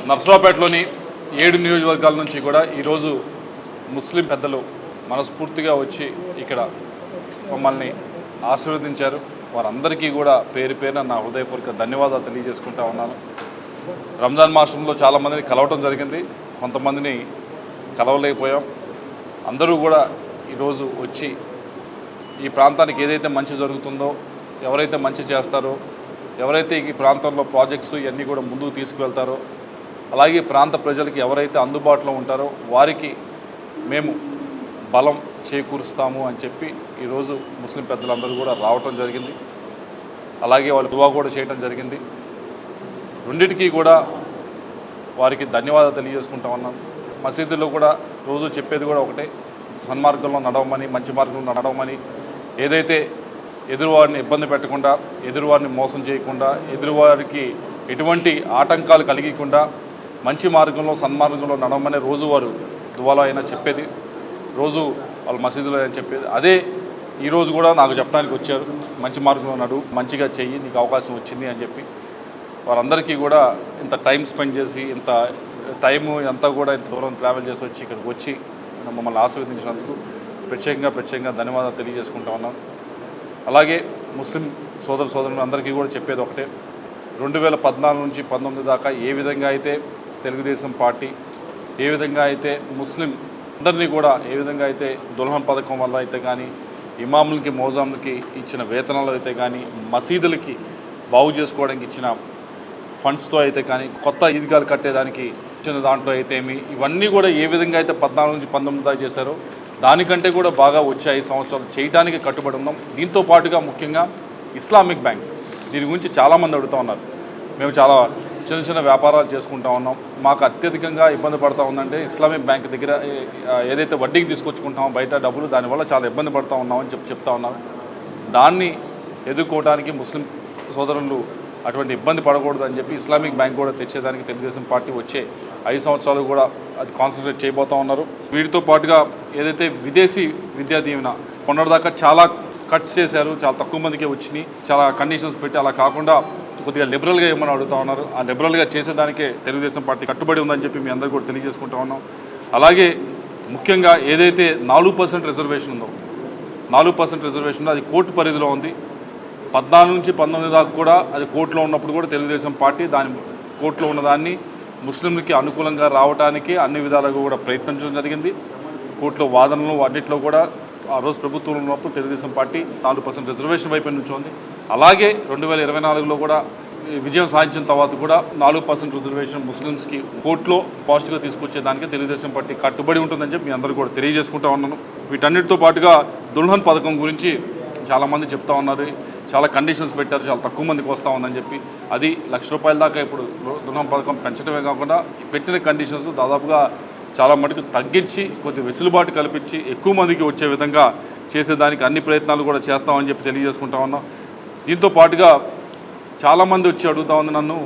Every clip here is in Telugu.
నర్సరావుపేటలోని 7 నియోజకవర్గాల నుంచి కూడా ఈరోజు ముస్లిం పెద్దలు మనస్ఫూర్తిగా వచ్చి ఇక్కడ మమ్మల్ని ఆశీర్వదించారు. వారందరికీ కూడా పేరు పేరున నా హృదయపూర్వక ధన్యవాదాలు తెలియజేసుకుంటా ఉన్నాను. రంజాన్ మాసంలో చాలామందిని కలవటం జరిగింది, కొంతమందిని కలవలేకపోయాం. అందరూ కూడా ఈరోజు వచ్చి ఈ ప్రాంతానికి ఏదైతే మంచి జరుగుతుందో, ఎవరైతే మంచి చేస్తారో, ఎవరైతే ఈ ప్రాంతంలో ప్రాజెక్ట్స్ ఇవన్నీ కూడా ముందుకు తీసుకువెళ్తారో, అలాగే ప్రాంత ప్రజలకి ఎవరైతే అందుబాటులో ఉంటారో వారికి మేము బలం చేకూరుస్తాము అని చెప్పి ఈరోజు ముస్లిం పెద్దలందరూ కూడా రావటం జరిగింది. అలాగే వాళ్ళు దువా కూడా చేయడం జరిగింది. రెండిటికీ కూడా వారికి ధన్యవాదాలు తెలియజేసుకుంటా ఉన్నాను. మసీదుల్లో కూడా రోజు చెప్పేది కూడా ఒకటే, సన్మార్గంలో నడవమని, మంచి మార్గంలో నడవమని, ఏదైతే ఎదురువారిని ఇబ్బంది పెట్టకుండా, ఎదురువారిని మోసం చేయకుండా, ఎదురువారికి ఎటువంటి ఆటంకాలు కలిగకుండా మంచి మార్గంలో సన్మార్గంలో నడవమని రోజు వారు దువాలో అయినా చెప్పేది, రోజు వాళ్ళ మసీదులో అయినా చెప్పేది. అదే ఈరోజు కూడా నాకు చెప్పడానికి వచ్చారు, మంచి మార్గంలో నడువు, మంచిగా చెయ్యి, నీకు అవకాశం వచ్చింది అని చెప్పి. వారందరికీ కూడా ఇంత టైం స్పెండ్ చేసి, ఇంత టైము అంతా కూడా ఇంత దూరం ట్రావెల్ చేసి వచ్చి ఇక్కడికి వచ్చి మమ్మల్ని ఆశీర్వదించినందుకు ప్రత్యేకంగా ధన్యవాదాలు తెలియజేసుకుంటా ఉన్నాను. అలాగే ముస్లిం సోదరులు అందరికీ కూడా చెప్పేది ఒకటే, 2014 నుంచి 19 దాకా ఏ విధంగా అయితే తెలుగుదేశం పార్టీ ఏ విధంగా అయితే ముస్లిం అందరినీ కూడా ఏ విధంగా అయితే దుల్హన్ పథకం వల్ల అయితే కానీ, ఇమాములకి మౌజాములకి ఇచ్చిన వేతనాలు అయితే కానీ, మసీదులకి బాగు చేసుకోవడానికి ఇచ్చిన ఫండ్స్తో అయితే కానీ, కొత్త ఈద్గాలు కట్టేదానికి ఇచ్చిన దాంట్లో అయితేమి, ఇవన్నీ కూడా ఏ విధంగా అయితే 14 నుంచి 19 దాకా చేశారో దానికంటే కూడా బాగా వచ్చే 5 సంవత్సరాలు చేయడానికి కట్టుబడి ఉన్నాం. దీంతో పాటుగా ముఖ్యంగా ఇస్లామిక్ బ్యాంక్, దీని గురించి చాలామంది అడుగుతూ ఉన్నారు. మేము చాలా చిన్న వ్యాపారాలు చేసుకుంటా ఉన్నాం, మాకు అత్యధికంగా ఇబ్బంది పడుతూ ఉందంటే ఇస్లామిక్ బ్యాంక్ దగ్గర ఏదైతే వడ్డీకి తీసుకొచ్చుకుంటామో బయట డబ్బులు, దానివల్ల చాలా ఇబ్బంది పడుతూ ఉన్నామని చెప్తా ఉన్నాం. దాన్ని ఎదుర్కోవడానికి ముస్లిం సోదరులు అటువంటి ఇబ్బంది పడకూడదు అని చెప్పి ఇస్లామిక్ బ్యాంక్ కూడా తెచ్చేదానికి తెలుగుదేశం పార్టీ వచ్చే 5 సంవత్సరాలు కూడా అది కాన్సన్ట్రేట్ చేయబోతూ ఉన్నారు. వీటితో పాటుగా ఏదైతే విదేశీ విద్యా దీవెన మొన్నటిదాకా చాలా కట్స్ చేశారు, చాలా తక్కువ మందికే వచ్చినాయి, చాలా కండిషన్స్ పెట్టి, అలా కాకుండా కొద్దిగా లిబరల్గా ఏమని అడుగుతూ ఉన్నారు. ఆ లిబరల్గా చేసేదానికే తెలుగుదేశం పార్టీ కట్టుబడి ఉందని చెప్పి మీ అందరూ కూడా తెలియజేసుకుంటా ఉన్నాం. అలాగే ముఖ్యంగా ఏదైతే 4% రిజర్వేషన్ ఉందో, 4% రిజర్వేషన్ అది కోర్టు పరిధిలో ఉంది. 14 నుంచి 19 దాకా కూడా అది కోర్టులో ఉన్నప్పుడు కూడా తెలుగుదేశం పార్టీ దాని కోర్టులో ఉన్నదాన్ని ముస్లింలకి అనుకూలంగా రావడానికి అన్ని విధాలుగా కూడా ప్రయత్నించడం జరిగింది. కోర్టులో వాదనలు అన్నింటిలో కూడా ఆ రోజు ప్రభుత్వంలో ఉన్నప్పుడు తెలుగుదేశం పార్టీ 4% రిజర్వేషన్ వైపు నుంచి ఉంది. అలాగే 2024లో కూడా విజయం సాధించిన తర్వాత కూడా 4% రిజర్వేషన్ ముస్లిమ్స్కి కోర్టులో పాజిటివ్గా తీసుకొచ్చేదానికి తెలుగుదేశం పార్టీ కట్టుబడి ఉంటుందని చెప్పి మీ అందరూ కూడా తెలియజేసుకుంటా ఉన్నాను. వీటన్నిటితో పాటుగా దుల్హన్ పథకం గురించి చాలామంది చెప్తా ఉన్నారు, చాలా కండిషన్స్ పెట్టారు, చాలా తక్కువ మందికి వస్తూ ఉందని చెప్పి. అది ₹1,00,000 దాకా ఇప్పుడు దుల్హన్ పథకం పెంచడమే కాకుండా పెట్టిన కండిషన్స్ దాదాపుగా చాలా మటుకు తగ్గించి, కొద్ది వెసులుబాటు కల్పించి ఎక్కువ మందికి వచ్చే విధంగా చేసేదానికి అన్ని ప్రయత్నాలు కూడా చేస్తామని చెప్పి తెలియజేసుకుంటా ఉన్నాం. దీంతో పాటుగా చాలామంది వచ్చి అడుగుతూ ఉంది నన్ను,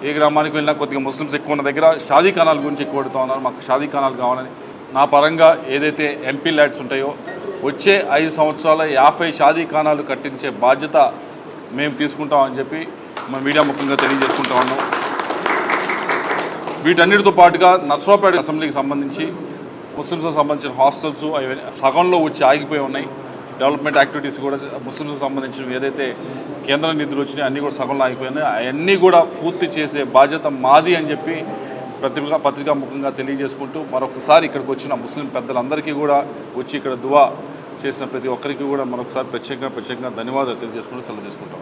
ఏ గ్రామానికి వెళ్ళినా కొద్దిగా ముస్లిమ్స్ ఎక్కువ ఉన్న దగ్గర షాదీ ఖానాల గురించి ఎక్కువ అడుగుతూ ఉన్నారు, మాకు షాదీ ఖానాలు కావాలని. నా పరంగా ఏదైతే ఎంపీ ల్యాడ్స్ ఉంటాయో వచ్చే 5 సంవత్సరాల 50 షాదీ ఖానాలు కట్టించే బాధ్యత మేము తీసుకుంటామని చెప్పి మా మీడియా ముఖ్యంగా తెలియజేసుకుంటా ఉన్నాం. వీటన్నిటితో పాటుగా నర్సరావుపేట అసెంబ్లీకి సంబంధించి ముస్లిమ్స్కి సంబంధించిన హాస్టల్స్ అవి సగంలో వచ్చి ఆగిపోయి ఉన్నాయి. డెవలప్మెంట్ యాక్టివిటీస్ కూడా ముస్లిమ్స్కి సంబంధించినవి ఏదైతే కేంద్ర నిధులు వచ్చినాయి అన్నీ కూడా సగంలో ఆగిపోయినాయి. అవన్నీ కూడా పూర్తి చేసే బాధ్యత మాది అని చెప్పి పత్రికా ముఖంగా తెలియజేసుకుంటూ, మరొకసారి ఇక్కడికి వచ్చిన ముస్లిం పెద్దలందరికీ కూడా వచ్చి ఇక్కడ దువా చేసిన ప్రతి ఒక్కరికి కూడా మరొకసారి ప్రత్యేకంగా ధన్యవాదాలు తెలియజేసుకుంటూ సెలవు తీసుకుంటాం.